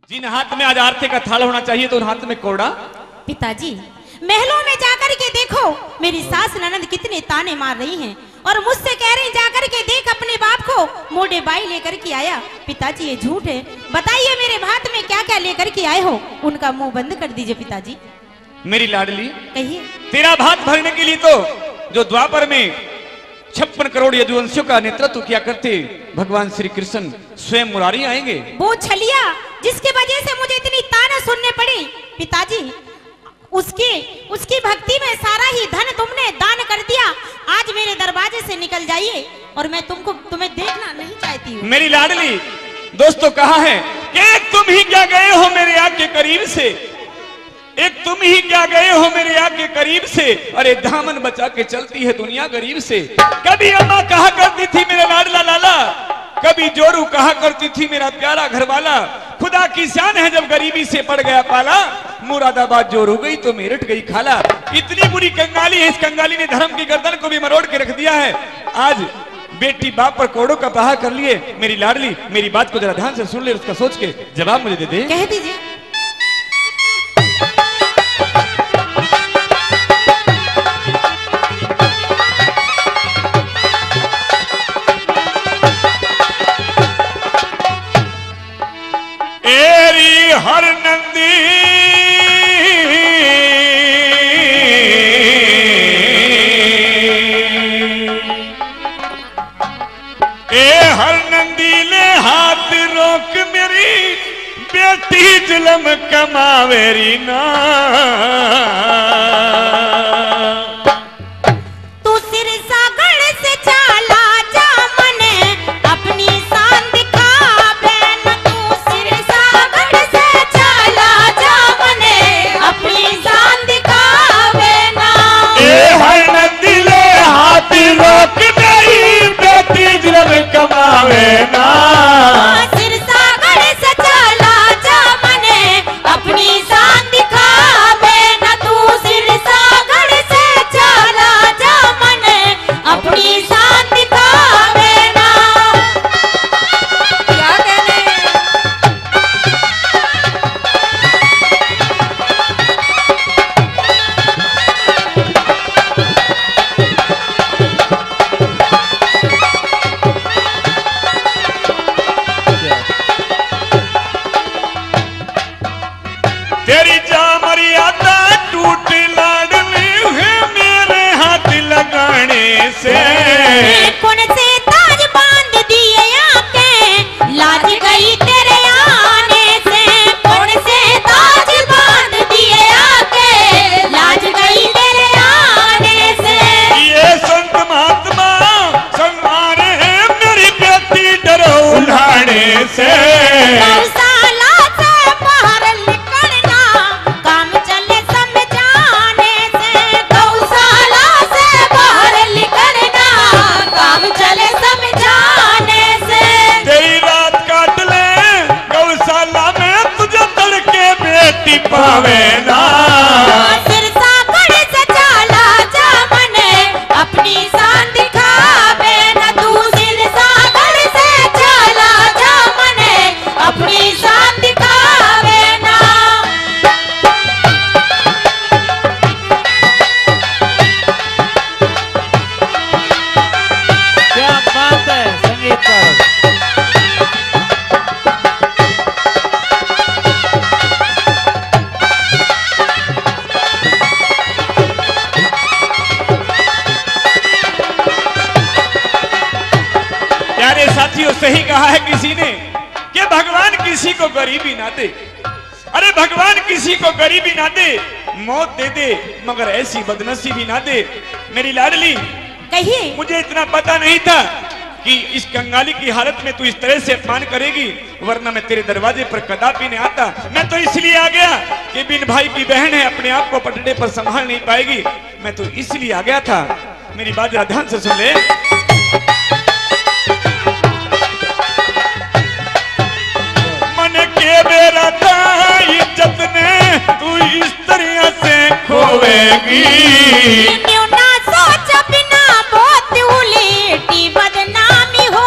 जिन हाथ में आज आरती का थाल होना चाहिए तो उन हाथ में कोड़ा। पिताजी, महलों में जाकर के देखो मेरी सास ननद कितने ताने मार रही हैं और मुझसे कह रही जाकर के देख अपने बाप को मोटे बाई लेकर के आया। पिताजी ये झूठ है, बताइए मेरे हाथ में क्या क्या लेकर के आए हो। उनका मुंह बंद कर दीजिए पिताजी। मेरी लाडली, कहिए। तेरा भात भरने के लिए तो जो द्वापर में 56 करोड़ यदुवंशियों का नेतृत्व किया करते भगवान श्री कृष्ण स्वयं मुरारी आएंगे। वो छलिया जिसकी वजह से मुझे इतनी ताना सुनने पड़ी पिताजी, उसकी भक्ति में सारा ही धन तुमने दान कर दिया। आज मेरे दरवाजे से निकल जाइए और मैं तुम्हें देखना नहीं चाहती हूँ। मेरी लाडली, दोस्तों कहा है कि एक तुम ही क्या गए हो मेरे आग के करीब से, एक तुम ही क्या गए हो मेरे आग के करीब से, अरे दामन बचा के चलती है दुनिया गरीब से। कभी अम्मा कहा करती थी मेरा लाडला लाला, कभी जोरू कहा करती थी मेरा प्यारा घरवाला। खुदा की शान है जब गरीबी से पड़ गया पाला, मुरादाबाद जोरू गई तो मेरठ गई खाला। इतनी बुरी कंगाली है, इस कंगाली ने धर्म की गर्दन को भी मरोड़ के रख दिया है। आज बेटी बाप पर कोड़ों का प्रहार कर लिए। मेरी लाडली, मेरी बात को जरा ध्यान से सुन ले, उसका सोच के जवाब मुझे दे दे। कह दीजिए। हर नंदी हर नंदी ले हाथ रोक मेरी बेटी जुलम कमावेरी ना। तू सिर सागड़ से चाला जा मने अपनी शान दिखा बहन। तू सिर सागड़ से चाला जा मने अपनी शान दिखा बहन। हर नंदी ले हाथ रोक मेरी बेटी जुलम कमावे ना। सिर सागड़ से चाला जा मने अपनी शान दिखा बहन। तू सिर सागड़ से चाला जा मने अपनी शान दिखा बहन। क्या कहने। तेरी जा मर्यादा टूट लाडली है मेरे हाथ लगाने से। कौन से ताज बांध दिए आंखें लाज गई तेरे आने से। कौन से ताज बांध दिए आंखें लाज गई तेरे आने से। ये संत महात्मा सम्मान है मेरी बेटी डरो उल्हाने से। गौशाला से बाहर निकलना काम चले समझाने से। गौशाला से बाहर निकलना काम चले समझाने से। तेरी रात काट ले गौशाला में तुझे तड़के बेटी पावे ना। सिर सागड़ से चाला जा मने अपनी शान दिखा बहन। तू सिर सागड़ से चाला जा मने अपनी शान दिखा बहन। क्या बात है संगीतकार। प्यारे साथियों, सही कहा है किसी ने कि भगवान किसी को गरीबी ना दे। अरे भगवान किसी को गरीबी ना दे, मौत दे दे मगर ऐसी बदनसीबी ना दे। मेरी लाडली, कहिए। मुझे इतना पता नहीं था कि इस कंगाली की हालत में तू इस तरह से अपमान करेगी, वरना मैं तेरे दरवाजे पर कदापि नहीं आता। मैं तो इसलिए आ गया कि बिन भाई की बहन है, अपने आप को पटड़े पर संभाल नहीं पाएगी। मैं तो इसलिए आ गया था। मेरी बात जरा ध्यान से सुन ले। मन के बेरा था इज्जत ने तू इस तरह से खोवेगी। क्यों ना सोच बिना बहुत उलेटी बदनामी हो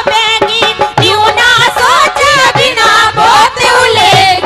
बेगी। क्यों ना सोच बिना बहुत उलेटी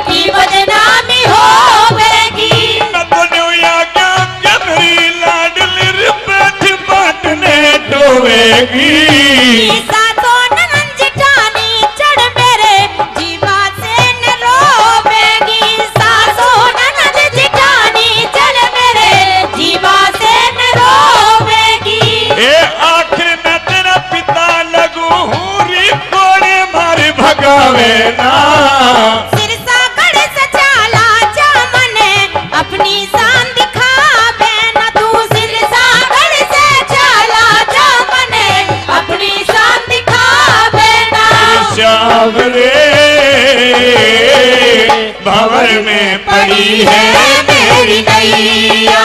भंवर में पड़ी है मेरी नैया।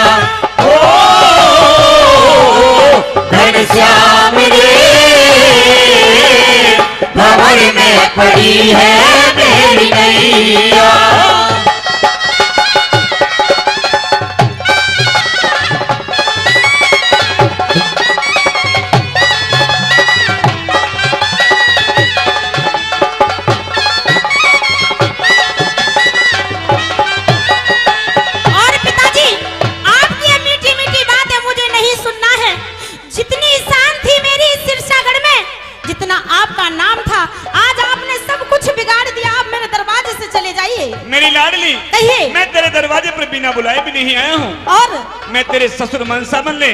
ओ घनश्याम रे भंवर में पड़ी है मेरी नैया। मेरी लाडली, मैं तेरे दरवाजे पर बिना बुलाए भी नहीं आया हूँ, और मैं तेरे ससुर मनसामन ने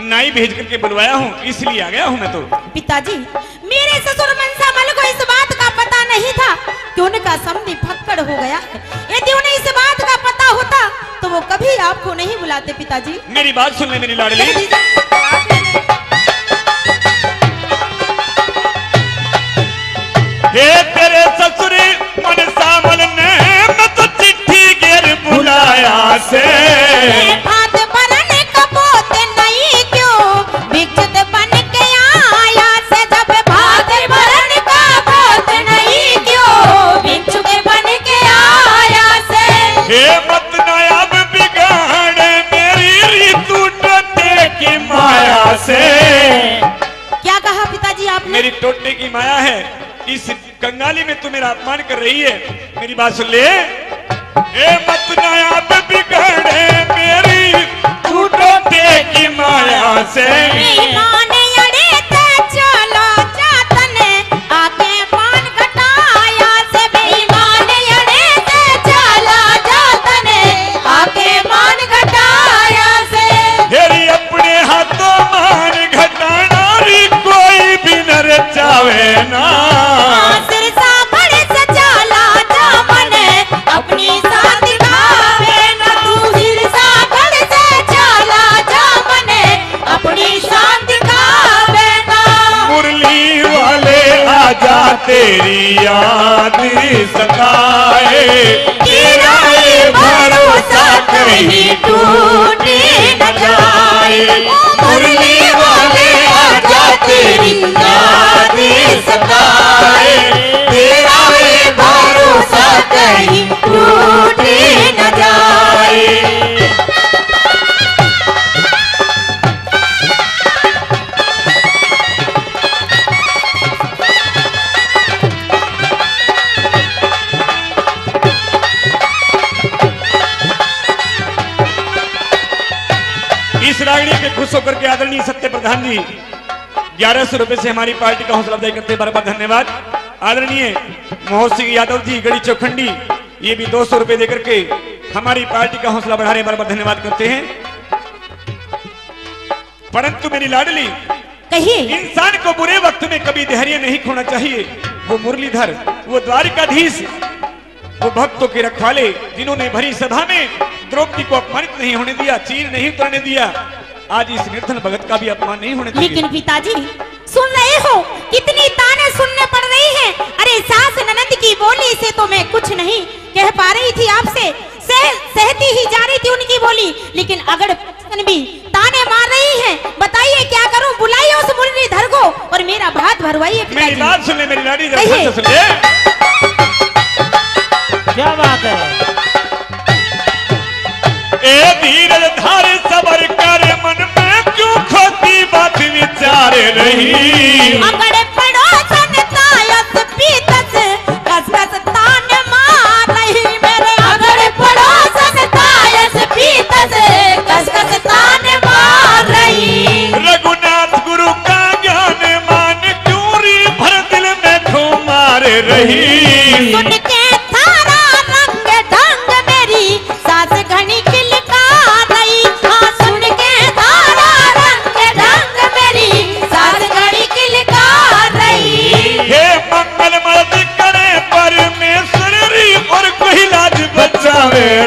नाई भेज करके बुलवाया हूँ, इसलिए आ गया हूँ मैं तो। पिताजी, मेरे ससुर मनसामन को इस बात का पता नहीं था कि उनका समधी फक्कड़ हो गया है। यदि उन्हें इस बात का पता होता तो वो कभी आपको नहीं बुलाते। पिताजी मेरी बात सुन ले मेरी लाडली। हे तेरे ससुर मनसामन ने मैं तो चिट्ठी घेर बुलाया से, भात भरने कपोत नहीं क्यों भिक्षुक बन के आया से। जब भात भरने कपोत नहीं क्यों भिक्षुक बन के आया से। हे मत नायाब बिगाड़े मेरी ऋतु टोटे की माया से। क्या कहा पिताजी आपने? मेरी टोटे की माया है, इस कंगाली में तू मेरा अपमान कर रही है। मेरी बात सुन ले। ए मत नायाब बिगड़े मेरी टूटोटे की माया से। चलो जातन आके पान घटाया से। बेईमान अड़े ते चलो जातन आके पान घटाया से। हेरी अपने हाथों मान घटाना री कोई भी न रचावे ना। अपनी साथ गावे न तू हिरसा गढ़ से चला जा मने अपनी साथ गावे ना। मुरली वाले आजा तेरी याद सताए, तेरा ये भरोसा कहीं टूट न जाए। मुरली वाले आजा तेरी याद सताए, तेरा ये भरोसा कहीं टूट न जाए। इस रागणी के खुश होकर के आदरणीय सत्य प्रधान जी 1100 रुपए से हमारी पार्टी का हौसला अफजाई करते हैं, बार बार धन्यवाद। आदरणीय मोहन सिंह यादव जी गढ़ी चौखंडी ये भी 200 रुपए देकर के हमारी पार्टी का हौसला बढ़ा रहे, बार बार धन्यवाद करते हैं। परंतु मेरी लाडली, कहिए, इंसान को बुरे वक्त में कभी धैर्य नहीं खोना चाहिए। वो मुरलीधर, वो द्वारिकाधीश, वो भक्तों के रखवाले जिन्होंने भरी सभा में द्रौपदी को अपमानित नहीं होने दिया, चीर नहीं उतरने दिया, आज इस निर्धन भगत का भी अपमान नहीं होने दिया। लेकिन पिताजी सुन रहे हो कितनी ताने सुनने पड़ रही हैं। अरे सास ननद की बोली से तो मैं कुछ नहीं कह पा रही थी आपसे, सहती ही जा रही थी उनकी बोली, लेकिन अगर भी ताने मार रही हैं। बताइए क्या करूं? बुलाइए उस मुरलीधर को और मेरा भात भरवाइए। मेरी बात सुन ले मेरी लाडी, जरा सुन ले। क्या बात है? ए धीरज धार सबर कर, मन में क्यों खोती बात विचार रही। अगड़े पड़ो संतायत पीतस कस कस तान मार रही। मेरे अगड़े पड़ो संतायत पीतस कस कस तान मार रही। रघुनाथ गुरु का ज्ञान मान क्यों री भर दिल में खो मार रही। सुन के थारा रंग ढंग मेरी सास घनी किलकार रही। हाँ सुन के थारा रंग ढंग मेरी सास घनी किलकार रही। हे मंगल मर्द करे परमेश्वर री और कोई लाज बचावे